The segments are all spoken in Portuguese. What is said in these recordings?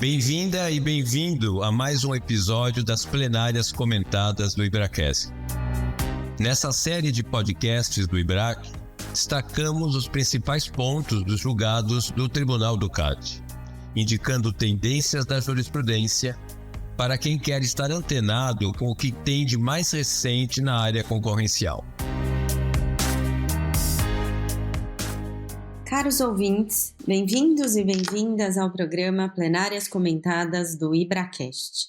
Bem-vinda e bem-vindo a mais um episódio das plenárias comentadas do IBRACast. Nessa série de podcasts do IBRAC, destacamos os principais pontos dos julgados do Tribunal do CAD, indicando tendências da jurisprudência para quem quer estar antenado com o que tem de mais recente na área concorrencial. Caros ouvintes, bem-vindos e bem-vindas ao programa Plenárias Comentadas do IBRACast.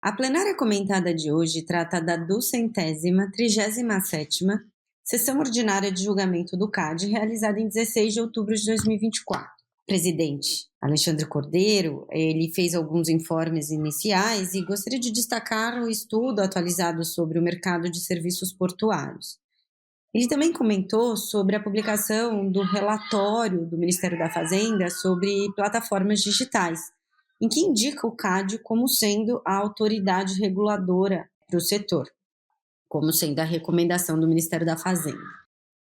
A plenária comentada de hoje trata da 237ª sessão ordinária de julgamento do CAD, realizada em 16 de outubro de 2024. O presidente Alexandre Cordeiro, ele fez alguns informes iniciais e gostaria de destacar o estudo atualizado sobre o mercado de serviços portuários. Ele também comentou sobre a publicação do relatório do Ministério da Fazenda sobre plataformas digitais, em que indica o CAD como sendo a autoridade reguladora para o setor, como sendo a recomendação do Ministério da Fazenda.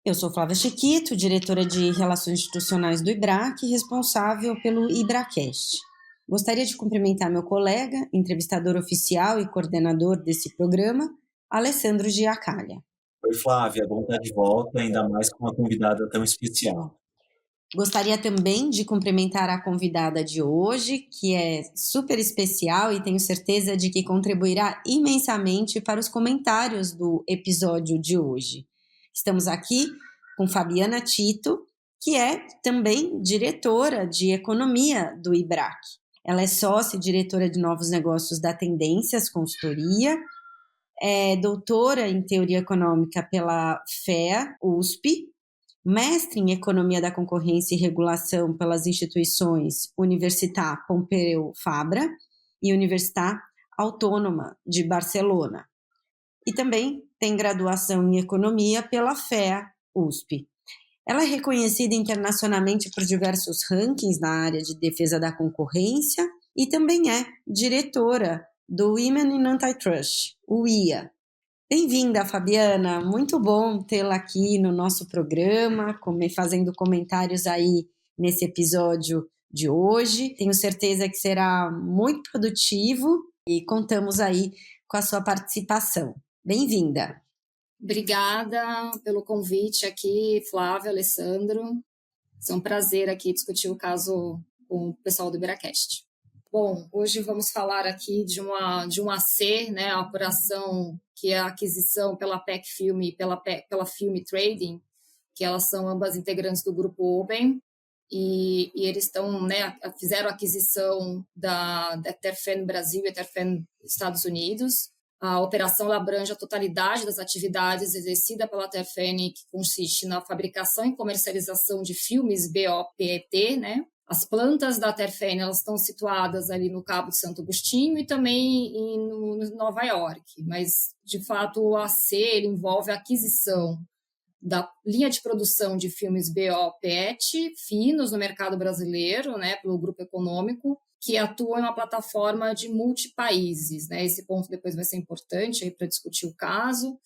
Eu sou Flávia Chiquito, diretora de Relações Institucionais do IBRAC e responsável pelo IBRACast. Gostaria de cumprimentar meu colega, entrevistador oficial e coordenador desse programa, Alessandro Giacalha. Oi, Flávia, bom estar de volta, ainda mais com uma convidada tão especial. Gostaria também de cumprimentar a convidada de hoje, que é super especial e tenho certeza de que contribuirá imensamente para os comentários do episódio de hoje. Estamos aqui com Fabiana Tito, que é também diretora de Economia do IBRAC. Ela é sócia e diretora de novos negócios da Tendências Consultoria, é doutora em Teoria Econômica pela FEA, USP, mestre em Economia da Concorrência e Regulação pelas instituições Universitat Pompeu Fabra e Universitat Autònoma de Barcelona. E também tem graduação em Economia pela FEA, USP. Ela é reconhecida internacionalmente por diversos rankings na área de defesa da concorrência e também é diretora do Women in Antitrust, o WIA. Bem-vinda, Fabiana, muito bom tê-la aqui no nosso programa, fazendo comentários aí nesse episódio de hoje. Tenho certeza que será muito produtivo e contamos aí com a sua participação. Bem-vinda. Obrigada pelo convite aqui, Flávia, Alessandro. É um prazer aqui discutir o caso com o pessoal do IBRACast. Bom, hoje vamos falar aqui de um AC, né, a apuração que é a aquisição pela PEC Filme e pela Filme Trading, que elas são ambas integrantes do grupo Oben, e eles estão, né, fizeram a aquisição da Terfene Brasil e Terfene Estados Unidos. A operação abrange a totalidade das atividades exercidas pela Terfene, que consiste na fabricação e comercialização de filmes BOPET, né? As plantas da Terfene, elas estão situadas ali no Cabo de Santo Agostinho e também em Nova York, mas, de fato, o AC ele envolve a aquisição da linha de produção de filmes BOPET finos no mercado brasileiro, né, pelo Grupo Econômico, que atua em uma plataforma de multipaíses, né? Esse ponto depois vai ser importante para discutir o caso,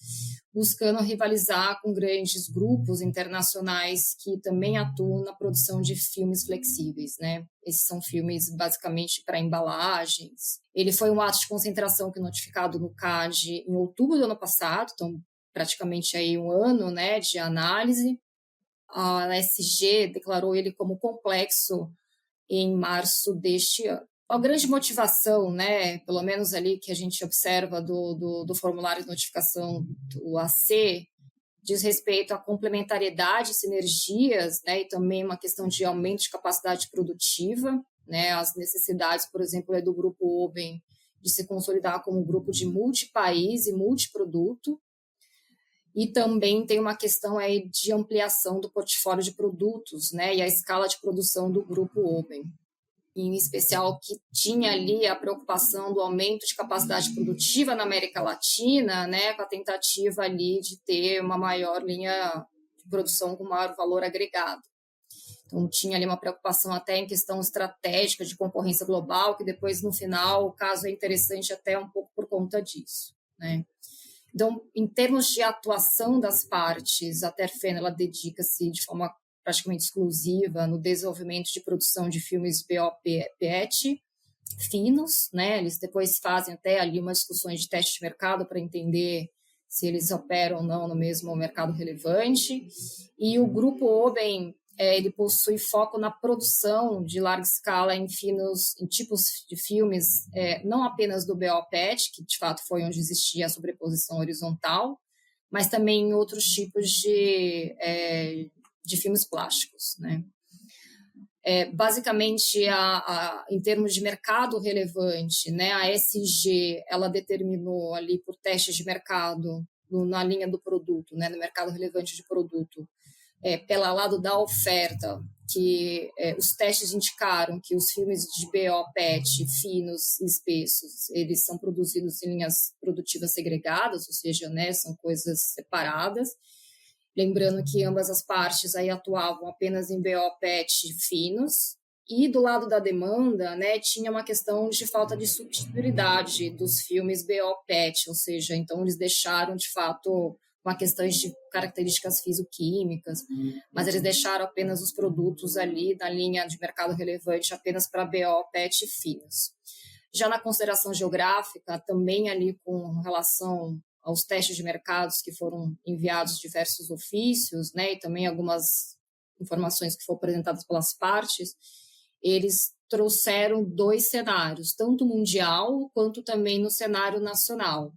buscando rivalizar com grandes grupos internacionais que também atuam na produção de filmes flexíveis, né? Esses são filmes basicamente para embalagens. Ele foi um ato de concentração que notificado no CAD em outubro do ano passado, então praticamente aí um ano, né, de análise. A SG declarou ele como complexo em março deste ano. A grande motivação, né, pelo menos ali que a gente observa do formulário de notificação do AC, diz respeito à complementariedade, sinergias, né, e também uma questão de aumento de capacidade produtiva, né, as necessidades, por exemplo, do grupo Oben de se consolidar como um grupo de multipaís e multiproduto. E também tem uma questão aí de ampliação do portfólio de produtos, né, e a escala de produção do grupo Oben. Em especial, que tinha ali a preocupação do aumento de capacidade produtiva na América Latina, né, com a tentativa ali de ter uma maior linha de produção com maior valor agregado. Então, tinha ali uma preocupação até em questão estratégica de concorrência global, que depois, no final, o caso é interessante até um pouco por conta disso, né. Então, em termos de atuação das partes, a Terfene ela dedica-se de forma praticamente exclusiva no desenvolvimento de produção de filmes BOPET finos, né? Eles depois fazem até ali umas discussões de teste de mercado para entender se eles operam ou não no mesmo mercado relevante. E o grupo Oben, ele possui foco na produção de larga escala em finos, em tipos de filmes, não apenas do BO-PET, que de fato foi onde existia a sobreposição horizontal, mas também em outros tipos de filmes plásticos, né? Basicamente, em termos de mercado relevante, né, a SG ela determinou ali por testes de mercado na linha do produto, né, no mercado relevante de produto, pelo lado da oferta, que os testes indicaram que os filmes de BO, PET, finos e espessos, eles são produzidos em linhas produtivas segregadas, ou seja, né, são coisas separadas. Lembrando que ambas as partes aí atuavam apenas em BO, PET finos. E do lado da demanda, né, tinha uma questão de falta de substituibilidade dos filmes BO, PET, ou seja, então eles deixaram, de fato, uma questão de características físico-químicas, mas eles deixaram apenas os produtos ali na linha de mercado relevante apenas para BO, PET finos. Já na consideração geográfica, também ali com relação aos testes de mercados que foram enviados diversos ofícios, né, e também algumas informações que foram apresentadas pelas partes, eles trouxeram 2 cenários, tanto mundial quanto também no cenário nacional,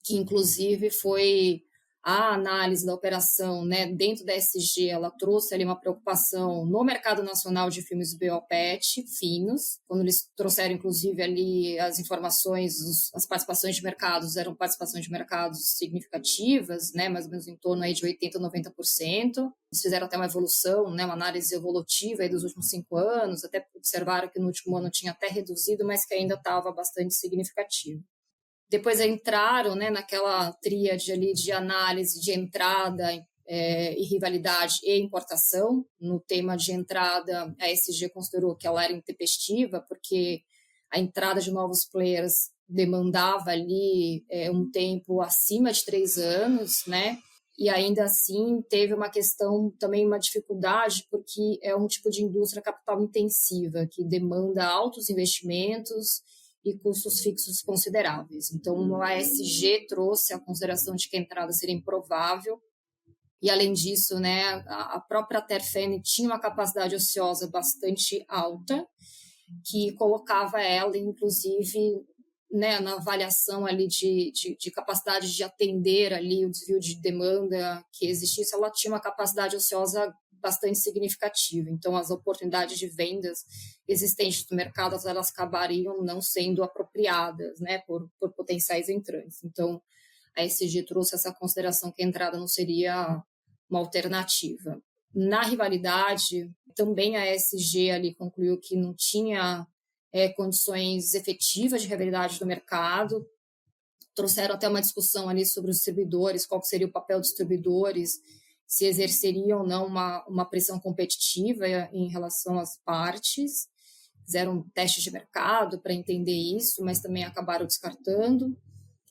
que inclusive foi a análise da operação, né, dentro da SG, ela trouxe ali uma preocupação no mercado nacional de filmes BO-PET finos, quando eles trouxeram inclusive ali as informações, as participações de mercados eram participações de mercados significativas, né, mais ou menos em torno aí de 80% a 90%. Eles fizeram até uma evolução, né, uma análise evolutiva aí dos últimos 5 anos, até observaram que no último ano tinha até reduzido, mas que ainda estava bastante significativo. Depois entraram, né, naquela tríade ali de análise de entrada e rivalidade e importação. No tema de entrada, a SG considerou que ela era intempestiva, porque a entrada de novos players demandava ali um tempo acima de 3 anos, né? E ainda assim teve uma questão, também uma dificuldade, porque é um tipo de indústria capital intensiva, que demanda altos investimentos e custos fixos consideráveis. Então, a ASG trouxe a consideração de que a entrada seria improvável, e, além disso, né, a própria Terfene tinha uma capacidade ociosa bastante alta, que colocava ela, inclusive, né, na avaliação ali de capacidade de atender ali o desvio de demanda que existisse, ela tinha uma capacidade ociosa bastante significativa. Então, as oportunidades de vendas existentes no mercado, elas acabariam não sendo apropriadas, né, por potenciais entrantes. Então, a SG trouxe essa consideração que a entrada não seria uma alternativa. Na rivalidade, também a SG ali concluiu que não tinha condições efetivas de rivalidade no mercado. Trouxeram até uma discussão ali sobre os distribuidores, qual seria o papel dos distribuidores, se exerceriam ou não uma pressão competitiva em relação às partes. Fizeram testes de mercado para entender isso, mas também acabaram descartando.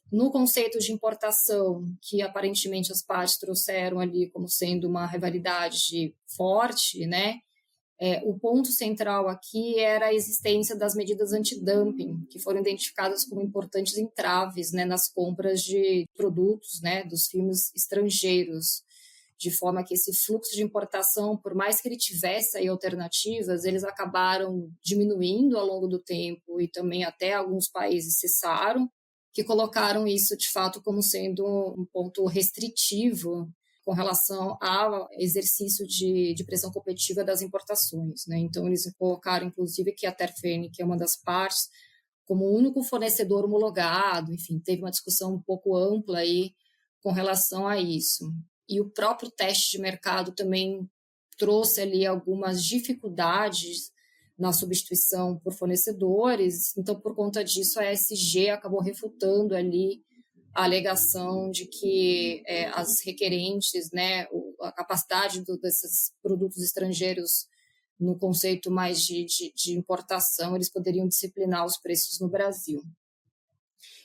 No conceito de importação, que aparentemente as partes trouxeram ali como sendo uma rivalidade forte, né? O ponto central aqui era a existência das medidas antidumping, que foram identificadas como importantes entraves, né, nas compras de produtos, né, dos filmes estrangeiros, de forma que esse fluxo de importação, por mais que ele tivesse aí alternativas, eles acabaram diminuindo ao longo do tempo e também até alguns países cessaram, que colocaram isso, de fato, como sendo um ponto restritivo com relação ao exercício de pressão competitiva das importações, né? Então, eles colocaram, inclusive, que a Terfene, que é uma das partes, como o único fornecedor homologado, enfim, teve uma discussão um pouco ampla aí com relação a isso. E o próprio teste de mercado também trouxe ali algumas dificuldades na substituição por fornecedores, então, por conta disso, a SG acabou refutando ali a alegação de que as requerentes, né, a capacidade desses produtos estrangeiros no conceito mais de importação, eles poderiam disciplinar os preços no Brasil.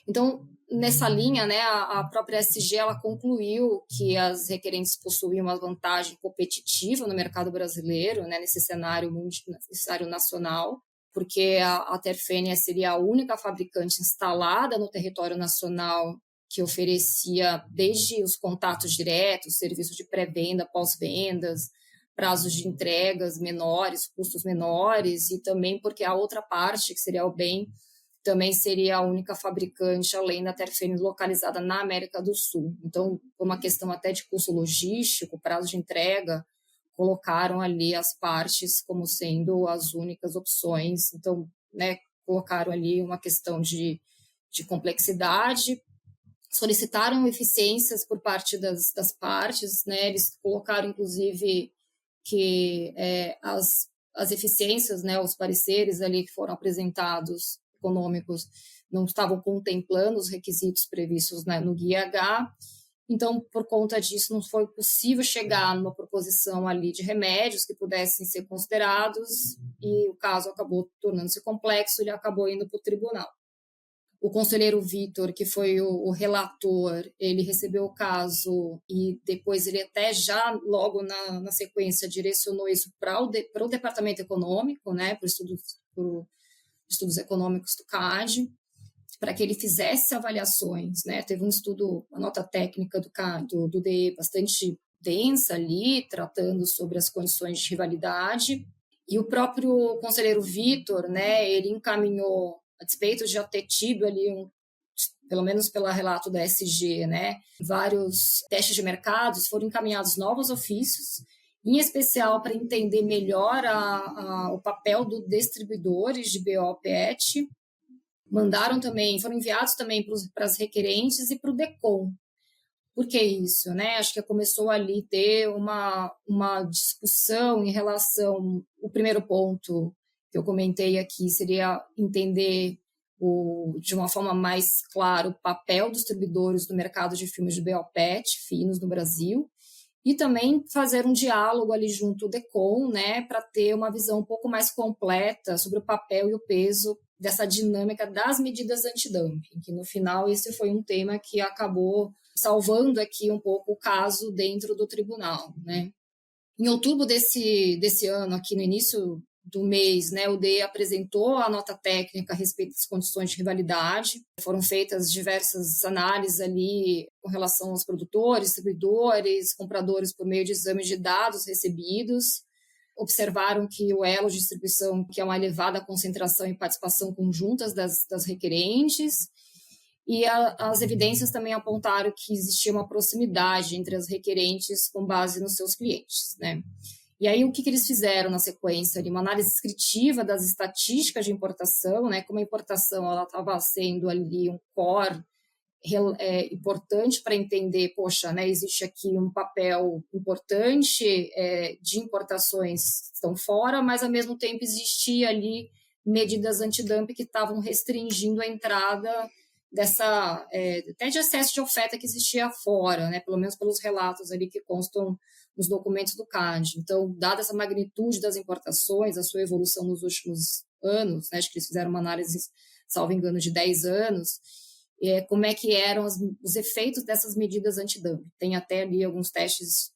Então, nessa linha, né, a própria SG ela concluiu que as requerentes possuíam uma vantagem competitiva no mercado brasileiro, né, nesse cenário nacional, porque a Terfênia seria a única fabricante instalada no território nacional que oferecia desde os contatos diretos, serviço de pré-venda, pós-vendas, prazos de entregas menores, custos menores, e também porque a outra parte, que seria a Ubem, também seria a única fabricante, além da Terfênia, localizada na América do Sul. Então, por uma questão até de custo logístico, prazo de entrega, colocaram ali as partes como sendo as únicas opções. Então, né, colocaram ali uma questão de complexidade, solicitaram eficiências por parte das partes, né? Eles colocaram, inclusive, que as eficiências, né, os pareceres ali que foram apresentados, econômicos, não estavam contemplando os requisitos previstos, né, no Guia H. Então, por conta disso, não foi possível chegar numa proposição ali de remédios que pudessem ser considerados, e o caso acabou tornando-se complexo, ele acabou indo para o tribunal. O conselheiro Vitor, que foi o relator, ele recebeu o caso e depois ele até já, logo na sequência, direcionou isso para o departamento econômico, né, para estudos econômicos do CAD, para que ele fizesse avaliações, né? Teve um estudo, uma nota técnica do DE bastante densa ali, tratando sobre as condições de rivalidade, e o próprio conselheiro Vitor, né, ele encaminhou, a despeito de já ter tido ali, pelo menos pelo relato da SG, né, vários testes de mercados, foram encaminhados novos ofícios, em especial para entender melhor o papel dos distribuidores de BO-PET. Foram enviados também para as requerentes e para o DECOM. Por que isso? Né? Acho que começou ali ter uma discussão em relação. O primeiro ponto que eu comentei aqui seria entender de uma forma mais clara o papel dos distribuidores do mercado de filmes de BO-PET finos no Brasil, e também fazer um diálogo ali junto ao DECOM, né, para ter uma visão um pouco mais completa sobre o papel e o peso dessa dinâmica das medidas antidumping, que no final esse foi um tema que acabou salvando aqui um pouco o caso dentro do tribunal, né. Em outubro desse ano, aqui no início do mês, né, o DE apresentou a nota técnica a respeito das condições de rivalidade. Foram feitas diversas análises ali com relação aos produtores, distribuidores, compradores por meio de exames de dados recebidos. Observaram que o elo de distribuição, que é uma elevada concentração e participação conjuntas das requerentes, e as evidências também apontaram que existia uma proximidade entre as requerentes com base nos seus clientes, né? E aí, o que eles fizeram na sequência? Ali, uma análise descritiva das estatísticas de importação, né? Como a importação estava sendo ali um core importante para entender, poxa, né, existe aqui um papel importante de importações que estão fora, mas, ao mesmo tempo, existia ali medidas antidumping que estavam restringindo a entrada até de excesso de oferta que existia fora, né, pelo menos pelos relatos ali que constam nos documentos do CAD. Então, dada essa magnitude das importações, a sua evolução nos últimos anos, né, acho que eles fizeram uma análise, salvo engano, de 10 anos, como é que eram os efeitos dessas medidas antidumping. Tem até ali alguns testes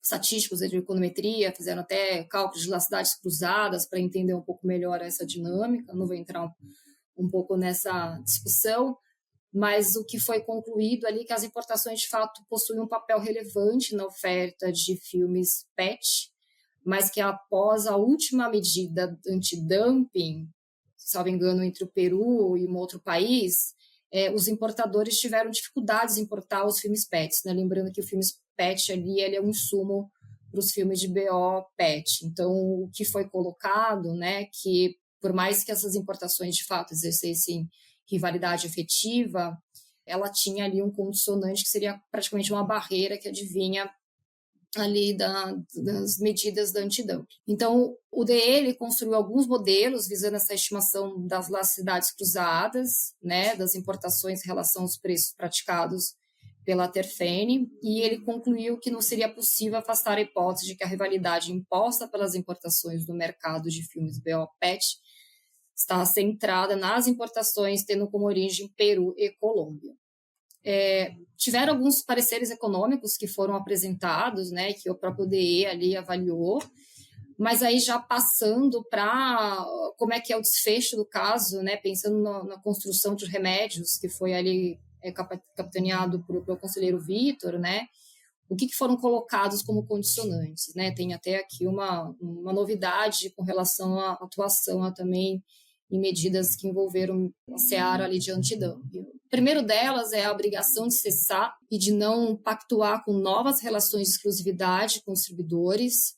estatísticos de econometria, fizeram até cálculos de elasticidades cruzadas para entender um pouco melhor essa dinâmica. Não vou entrar um pouco nessa discussão, mas o que foi concluído ali é que as importações, de fato, possuem um papel relevante na oferta de filmes PET, mas que após a última medida antidumping, salvo engano, entre o Peru e um outro país, os importadores tiveram dificuldades em importar os filmes PETs, né? Lembrando que o filme PET ali, ele é um insumo para os filmes de BO PET. Então, o que foi colocado, né, que por mais que essas importações, de fato, exercessem rivalidade efetiva, ela tinha ali um condicionante que seria praticamente uma barreira que adivinha ali das medidas da antidumping. Então, o DE ele construiu alguns modelos visando essa estimação das elasticidades cruzadas, né, das importações em relação aos preços praticados pela Terfênia, e ele concluiu que não seria possível afastar a hipótese de que a rivalidade imposta pelas importações do mercado de filmes BO-PET está centrada nas importações, tendo como origem Peru e Colômbia. Tiveram alguns pareceres econômicos que foram apresentados, né, que o próprio DE ali avaliou, Mas aí já passando para como é que é o desfecho do caso, né? Pensando na construção de remédios, que foi ali capitaneado pelo conselheiro Vitor, né? O que foram colocados como condicionantes, né? Tem até aqui uma novidade com relação à atuação também em medidas que envolveram a seara ali de antidumping. O primeiro delas é a obrigação de cessar e de não pactuar com novas relações de exclusividade com os distribuidores,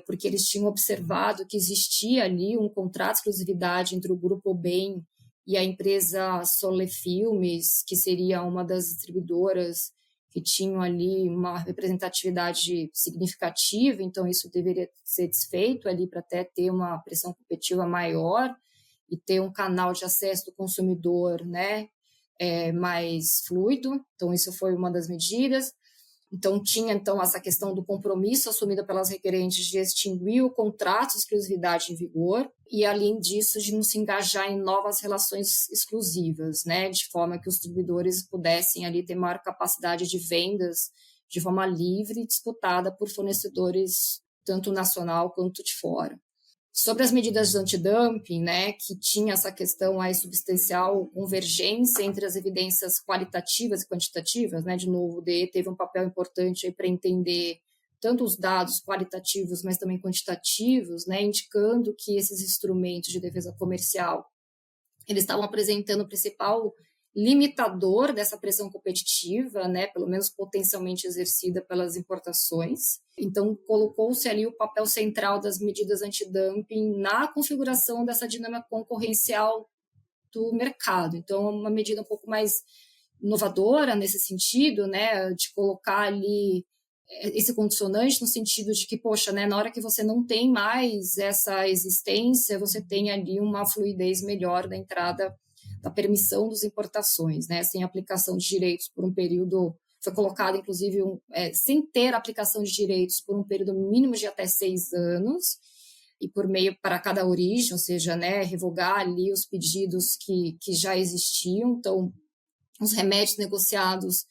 porque eles tinham observado que existia ali um contrato de exclusividade entre o Grupo Bem e a empresa Sole Filmes, que seria uma das distribuidoras que tinham ali uma representatividade significativa, então isso deveria ser desfeito ali para até ter uma pressão competitiva maior e ter um canal de acesso do consumidor, né, mais fluido. Então isso foi uma das medidas. Então, tinha essa questão do compromisso assumido pelas requerentes de extinguir o contrato de exclusividade em vigor e, além disso, de não se engajar em novas relações exclusivas, né, de forma que os distribuidores pudessem ali ter maior capacidade de vendas de forma livre e disputada por fornecedores tanto nacional quanto de fora. Sobre as medidas de antidumping, né, que tinha essa questão aí substancial convergência entre as evidências qualitativas e quantitativas, né, de novo, o DE teve um papel importante para entender tanto os dados qualitativos, mas também quantitativos, né, indicando que esses instrumentos de defesa comercial eles estavam apresentando o principal limitador dessa pressão competitiva, né, pelo menos potencialmente exercida pelas importações. Então, colocou-se ali o papel central das medidas antidumping na configuração dessa dinâmica concorrencial do mercado. Então, é uma medida um pouco mais inovadora nesse sentido, né, de colocar ali esse condicionante no sentido de que, poxa, né, na hora que você não tem mais essa existência, você tem ali uma fluidez melhor da entrada da permissão das importações, né, sem aplicação de direitos por um período, foi colocado, inclusive, sem ter aplicação de direitos por um período mínimo de até 6 anos, e por meio para cada origem, ou seja, né, revogar ali os pedidos que já existiam. Então, os remédios negociados,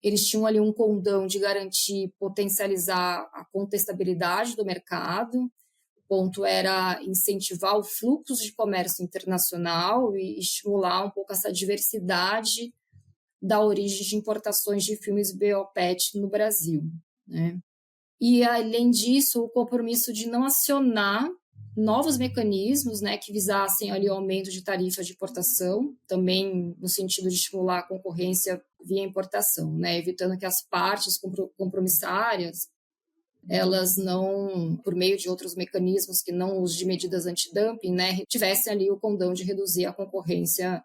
eles tinham ali um condão de garantir, potencializar a contestabilidade do mercado. O ponto era incentivar o fluxo de comércio internacional e estimular um pouco essa diversidade da origem de importações de filmes BOPET no Brasil, né? E, além disso, o compromisso de não acionar novos mecanismos, né, que visassem ali o aumento de tarifa de importação, também no sentido de estimular a concorrência via importação, né, evitando que as partes compromissárias elas não, por meio de outros mecanismos que não os de medidas antidumping, né, tivessem ali o condão de reduzir a concorrência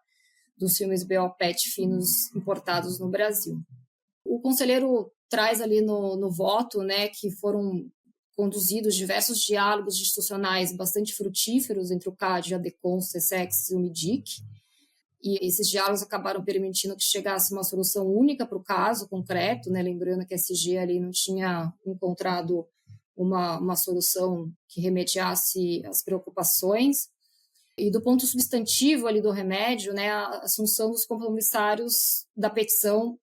dos filmes BOPET finos importados no Brasil. O conselheiro traz ali no voto, né, que foram conduzidos diversos diálogos institucionais bastante frutíferos entre o CAD, a DECOM, o SESEX e o MIDIC, e esses diálogos acabaram permitindo que chegasse uma solução única para o caso concreto, né, lembrando que a SG ali não tinha encontrado uma solução que remediasse as preocupações. E do ponto substantivo ali do remédio, né, a assunção dos compromissários da petição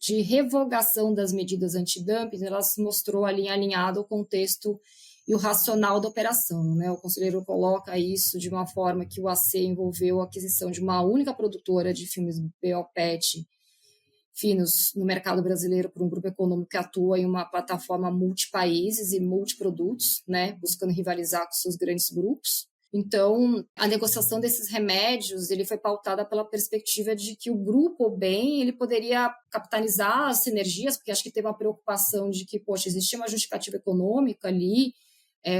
de revogação das medidas antidumping, ela se mostrou ali alinhada ao contexto e o racional da operação, né? O conselheiro coloca isso de uma forma que o AC envolveu a aquisição de uma única produtora de filmes BOPET finos no mercado brasileiro por um grupo econômico que atua em uma plataforma multipaíses e multiprodutos, né? Buscando rivalizar com seus grandes grupos. Então, a negociação desses remédios ele foi pautada pela perspectiva de que o grupo bem ele poderia capitalizar as sinergias, porque acho que teve uma preocupação de que, poxa, existia uma justificativa econômica ali,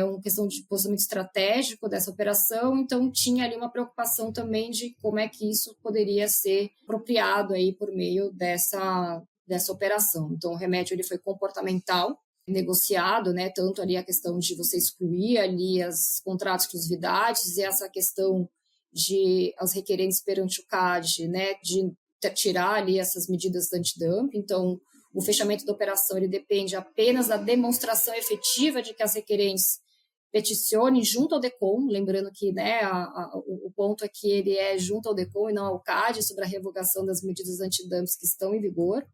uma questão de posicionamento estratégico dessa operação, então tinha ali uma preocupação também de como é que isso poderia ser apropriado aí por meio dessa operação. Então, o remédio ele foi comportamental, negociado, né, tanto ali a questão de você excluir ali as contratos de exclusividades e essa questão de as requerentes perante o CAD, né, de tirar ali essas medidas antidumping. Então, o fechamento da operação ele depende apenas da demonstração efetiva de que as requerentes peticionem junto ao DECOM, lembrando que, né, o ponto é que ele é junto ao DECOM e não ao CAD sobre a revogação das medidas antidumping que estão em vigor.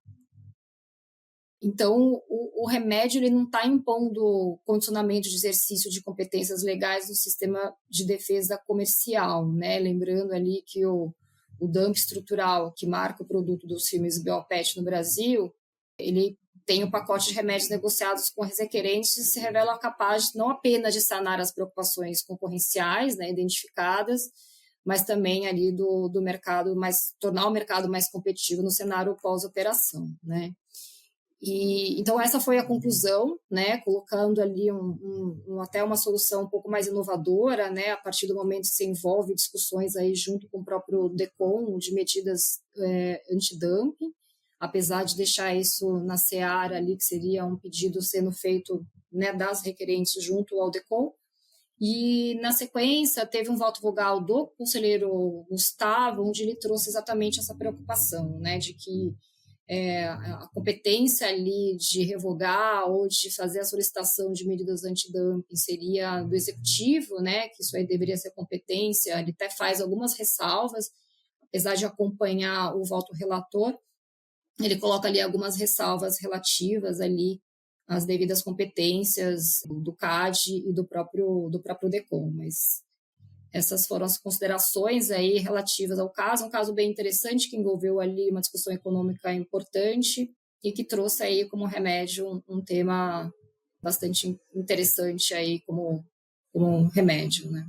Então, o remédio ele não está impondo condicionamento de exercício de competências legais no sistema de defesa comercial, né? Lembrando ali que o dumping estrutural que marca o produto dos filmes Biopet no Brasil, ele tem o pacote de remédios negociados com os requerentes e se revela capaz não apenas de sanar as preocupações concorrenciais, né, identificadas, mas também ali do mercado tornar o mercado mais competitivo no cenário pós-operação, né? E então essa foi a conclusão, né, colocando ali até uma solução um pouco mais inovadora, né, a partir do momento que se envolve discussões aí junto com o próprio DECOM de medidas antidumping, apesar de deixar isso na seara ali, que seria um pedido sendo feito, né, das requerentes junto ao DECOM. E, na sequência, teve um voto vogal do conselheiro Gustavo, onde ele trouxe exatamente essa preocupação, né, de que a competência ali de revogar ou de fazer a solicitação de medidas antidumping seria do executivo, né, que isso aí deveria ser competência. Ele até faz algumas ressalvas, apesar de acompanhar o voto relator, ele coloca ali algumas ressalvas relativas ali às devidas competências do CAD e do próprio DECOM, mas essas foram as considerações aí relativas ao caso, um caso bem interessante que envolveu ali uma discussão econômica importante e que trouxe aí como remédio um tema bastante interessante aí como remédio, né?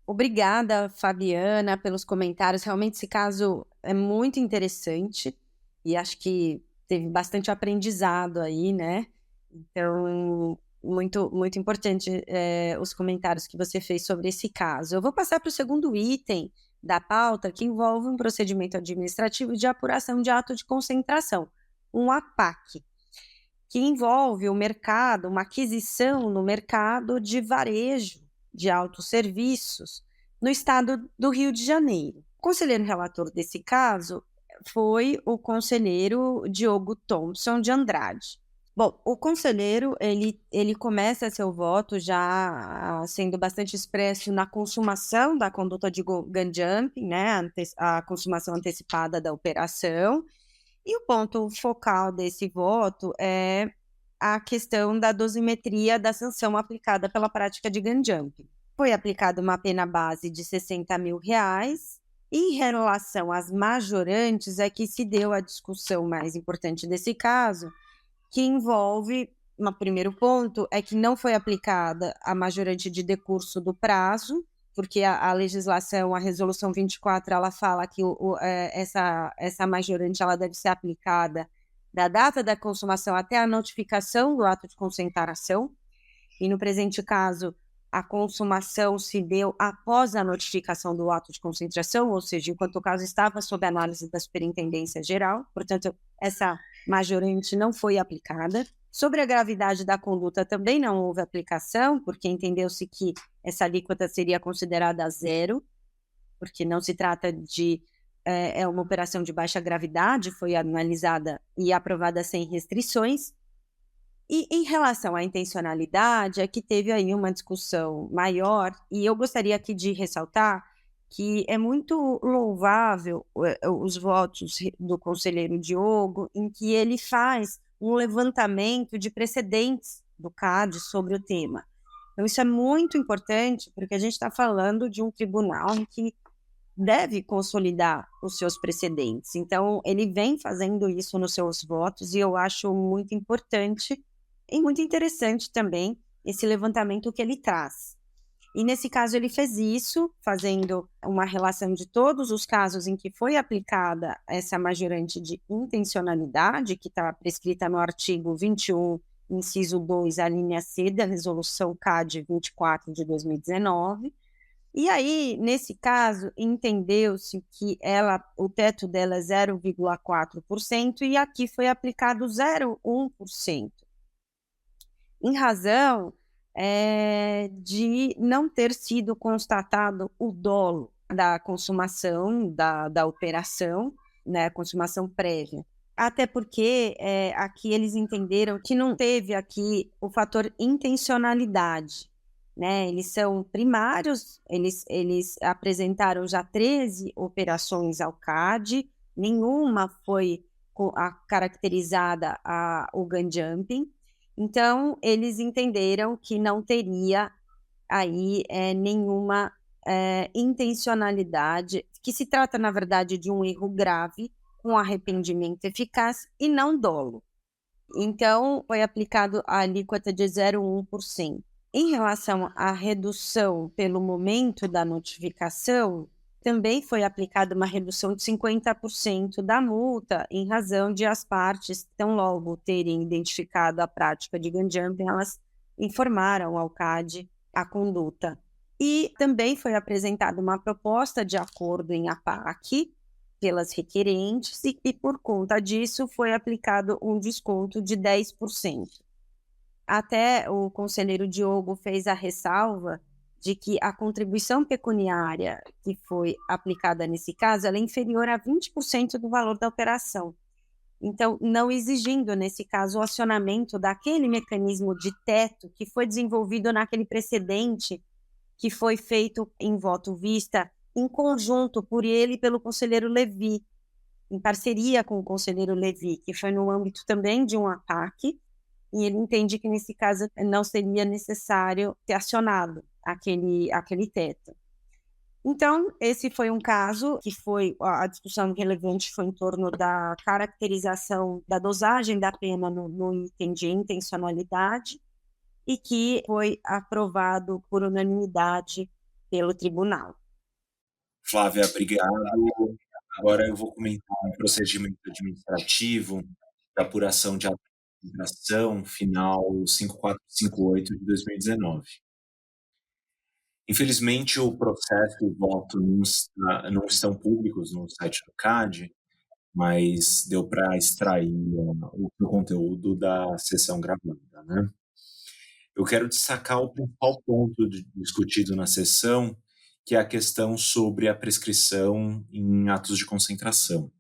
Obrigada, Fabiana, pelos comentários. Realmente esse caso é muito interessante e acho que teve bastante aprendizado aí, né? Então, muito, muito importante os comentários que você fez sobre esse caso. Eu vou passar para o segundo item da pauta, que envolve um procedimento administrativo de apuração de ato de concentração, um APAC, que envolve o mercado, uma aquisição no mercado de varejo de autosserviços no estado do Rio de Janeiro. O conselheiro relator desse caso foi o conselheiro Diogo Thompson de Andrade. Bom, o conselheiro, ele começa seu voto já sendo bastante expresso na consumação da conduta de gun jumping, né, a consumação antecipada da operação, e o ponto focal desse voto é a questão da dosimetria da sanção aplicada pela prática de gun jumping. Foi aplicada uma pena base de R$60 mil. Em relação às majorantes, é que se deu a discussão mais importante desse caso, que envolve, um primeiro ponto, é que não foi aplicada a majorante de decurso do prazo, porque a legislação, a resolução 24, ela fala que essa majorante ela deve ser aplicada da data da consumação até a notificação do ato de concentração, e no presente caso, a consumação se deu após a notificação do ato de concentração, ou seja, enquanto o caso estava sob análise da Superintendência Geral, portanto, essa majorante não foi aplicada. Sobre a gravidade da conduta também não houve aplicação, porque entendeu-se que essa alíquota seria considerada zero, porque não se trata de uma operação de baixa gravidade, foi analisada e aprovada sem restrições. E em relação à intencionalidade, é que teve aí uma discussão maior, e eu gostaria aqui de ressaltar que é muito louvável os votos do conselheiro Diogo, em que ele faz um levantamento de precedentes do CAD sobre o tema. Então, isso é muito importante, porque a gente está falando de um tribunal em que deve consolidar os seus precedentes. Então, ele vem fazendo isso nos seus votos, e eu acho muito importante e muito interessante também esse levantamento que ele traz. E nesse caso ele fez isso, fazendo uma relação de todos os casos em que foi aplicada essa majorante de intencionalidade, que está prescrita no artigo 21, inciso 2, a linha C da resolução CAD 24 de 2019. E aí, nesse caso, entendeu-se que o teto dela é 0,4% e aqui foi aplicado 0,1%. Em razão de não ter sido constatado o dolo da consumação da operação, né, consumação prévia. Até porque aqui eles entenderam que não teve aqui o fator intencionalidade, né? Eles são primários, eles apresentaram já 13 operações ao CAD, nenhuma foi caracterizada o gun jumping. Então, eles entenderam que não teria aí nenhuma intencionalidade, que se trata, na verdade, de um erro grave, com arrependimento eficaz e não dolo. Então, foi aplicado a alíquota de 0,1%. Em relação à redução pelo momento da notificação, também foi aplicada uma redução de 50% da multa, em razão de as partes, tão logo terem identificado a prática de gun jumping, elas informaram ao CAD a conduta. E também foi apresentada uma proposta de acordo em APAC pelas requerentes e por conta disso foi aplicado um desconto de 10%. Até o conselheiro Diogo fez a ressalva de que a contribuição pecuniária que foi aplicada nesse caso, ela é inferior a 20% do valor da operação. Então, não exigindo, nesse caso, o acionamento daquele mecanismo de teto que foi desenvolvido naquele precedente que foi feito em voto vista em conjunto por ele e pelo conselheiro Levi, em parceria com o conselheiro Levi, que foi no âmbito também de um APAC, e ele entende que, nesse caso, não seria necessário ter acionado aquele teto. Então, esse foi um caso que a discussão relevante foi em torno da caracterização da dosagem da pena no item de intencionalidade e que foi aprovado por unanimidade pelo tribunal. Flávia, obrigado. Agora eu vou comentar um procedimento administrativo de apuração de infração final 5458 de 2019. Infelizmente, o processo e o voto não estão públicos no site do CAD, mas deu para extrair o conteúdo da sessão gravada, né? Eu quero destacar o principal ponto discutido na sessão, que é a questão sobre a prescrição em atos de concentração.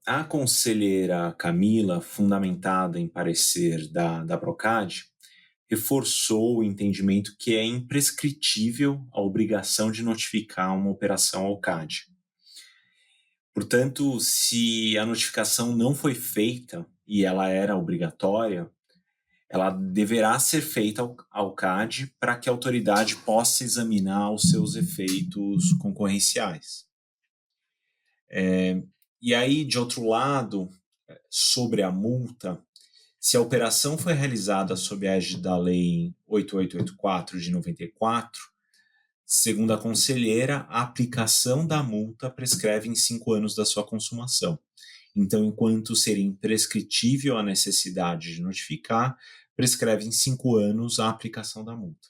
A conselheira Camila, fundamentada em parecer da Procad, reforçou o entendimento que é imprescritível a obrigação de notificar uma operação ao CAD. Portanto, se a notificação não foi feita e ela era obrigatória, ela deverá ser feita ao CAD para que a autoridade possa examinar os seus efeitos concorrenciais. E aí, de outro lado, sobre a multa, se a operação foi realizada sob a égide da Lei 8884 de 94, segundo a conselheira, a aplicação da multa prescreve em 5 anos da sua consumação. Então, enquanto seria imprescritível a necessidade de notificar, prescreve em 5 anos a aplicação da multa.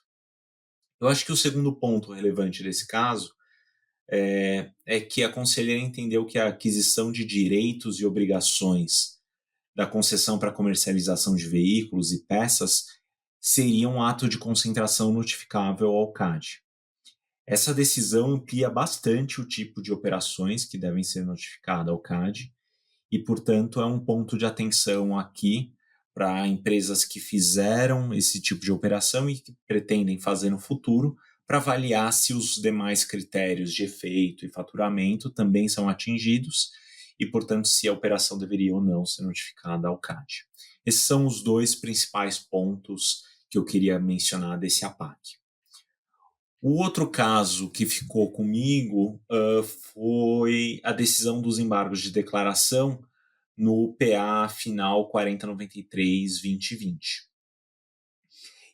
Eu acho que o segundo ponto relevante desse caso é que a conselheira entendeu que a aquisição de direitos e obrigações da concessão para comercialização de veículos e peças seria um ato de concentração notificável ao CAD. Essa decisão amplia bastante o tipo de operações que devem ser notificadas ao CAD e, portanto, é um ponto de atenção aqui para empresas que fizeram esse tipo de operação e que pretendem fazer no futuro, para avaliar se os demais critérios de efeito e faturamento também são atingidos e, portanto, se a operação deveria ou não ser notificada ao CAD. Esses são os dois principais pontos que eu queria mencionar desse APAC. O outro caso que ficou comigo foi a decisão dos embargos de declaração no PA final 4093-2020.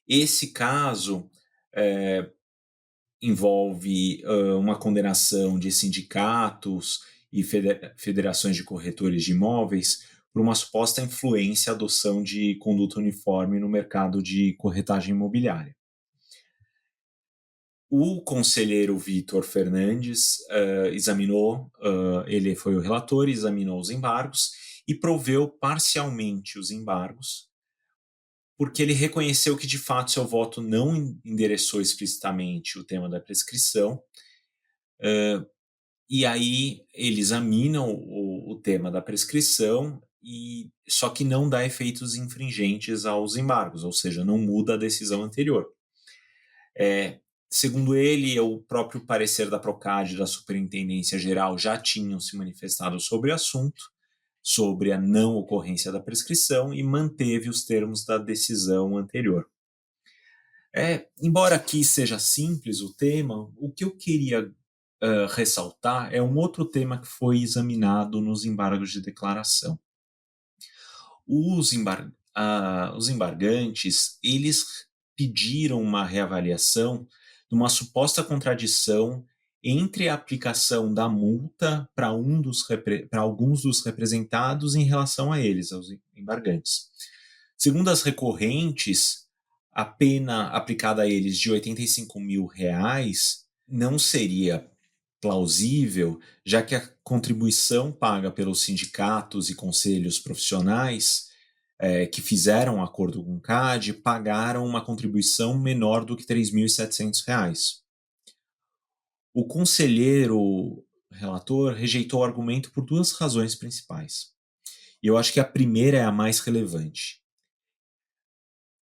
Esse caso envolve uma condenação de sindicatos e federações de corretores de imóveis por uma suposta influência e adoção de conduta uniforme no mercado de corretagem imobiliária. O conselheiro Vitor Fernandes examinou, ele foi o relator, examinou os embargos e proveu parcialmente os embargos, porque ele reconheceu que, de fato, seu voto não endereçou explicitamente o tema da prescrição, e aí ele examina o tema da prescrição, só que não dá efeitos infringentes aos embargos, ou seja, não muda a decisão anterior. Segundo ele, o próprio parecer da Procad e da Superintendência Geral já tinham se manifestado sobre o assunto, sobre a não ocorrência da prescrição, e manteve os termos da decisão anterior. Embora aqui seja simples o tema, o que eu queria ressaltar é um outro tema que foi examinado nos embargos de declaração. Os embargantes, eles pediram uma reavaliação de uma suposta contradição entre a aplicação da multa para alguns dos representados em relação a eles, aos embargantes. Segundo as recorrentes, a pena aplicada a eles de R$85 mil não seria plausível, já que a contribuição paga pelos sindicatos e conselhos profissionais que fizeram acordo com o CAD pagaram uma contribuição menor do que R$3.700. O conselheiro relator rejeitou o argumento por duas razões principais. E eu acho que a primeira é a mais relevante.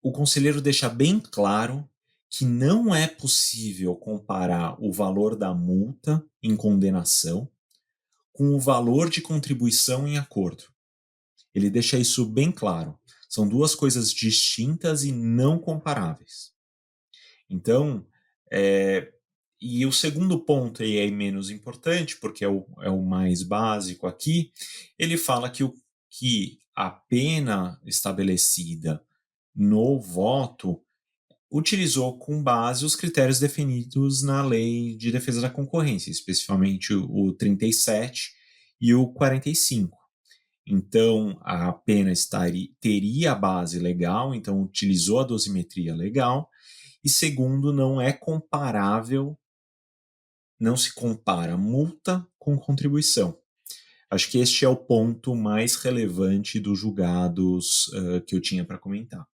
O conselheiro deixa bem claro que não é possível comparar o valor da multa em condenação com o valor de contribuição em acordo. Ele deixa isso bem claro. São duas coisas distintas e não comparáveis. Então, e o segundo ponto aí é menos importante, porque é o mais básico aqui, ele fala que a pena estabelecida no voto utilizou com base os critérios definidos na Lei de Defesa da Concorrência, especificamente o 37 e o 45. Então, a pena teria a base legal, então utilizou a dosimetria legal, e segundo, não é comparável, não se compara multa com contribuição. Acho que este é o ponto mais relevante dos julgados que eu tinha para comentar.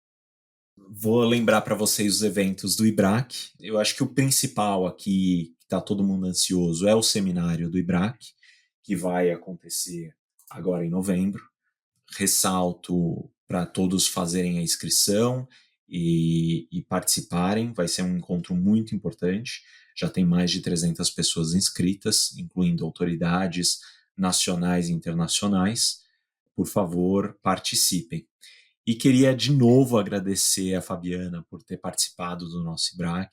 Vou lembrar para vocês os eventos do IBRAC. Eu acho que o principal aqui, que está todo mundo ansioso, é o seminário do IBRAC, que vai acontecer agora em novembro. Ressalto para todos fazerem a inscrição e participarem. Vai ser um encontro muito importante. Já tem mais de 300 pessoas inscritas, incluindo autoridades nacionais e internacionais. Por favor, participem. E queria de novo agradecer a Fabiana por ter participado do nosso IBRAC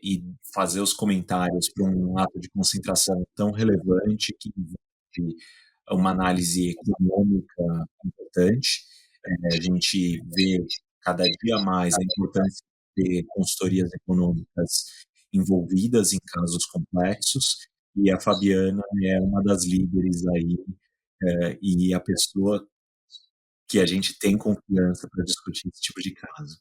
e fazer os comentários para um ato de concentração tão relevante que envolve uma análise econômica importante. A gente vê cada dia mais a importância de ter consultorias econômicas envolvidas em casos complexos, e a Fabiana é uma das líderes aí, e a pessoa que a gente tem confiança para discutir esse tipo de caso.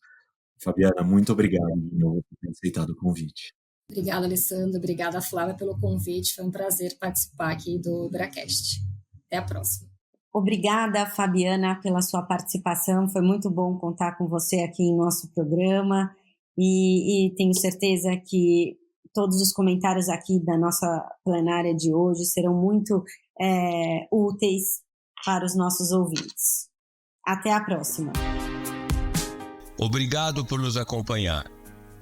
Fabiana, muito obrigado de novo por ter aceitado o convite. Obrigada, Alessandro. Obrigada, Flávia, pelo convite. Foi um prazer participar aqui do IBRAcast. Até a próxima. Obrigada, Fabiana, pela sua participação. Foi muito bom contar com você aqui em nosso programa e tenho certeza que todos os comentários aqui da nossa plenária de hoje serão muito úteis para os nossos ouvintes. Até a próxima. Obrigado por nos acompanhar.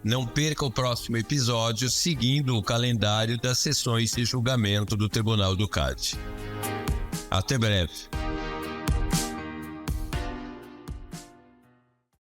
Não perca o próximo episódio seguindo o calendário das sessões de julgamento do Tribunal do CAD. Até breve.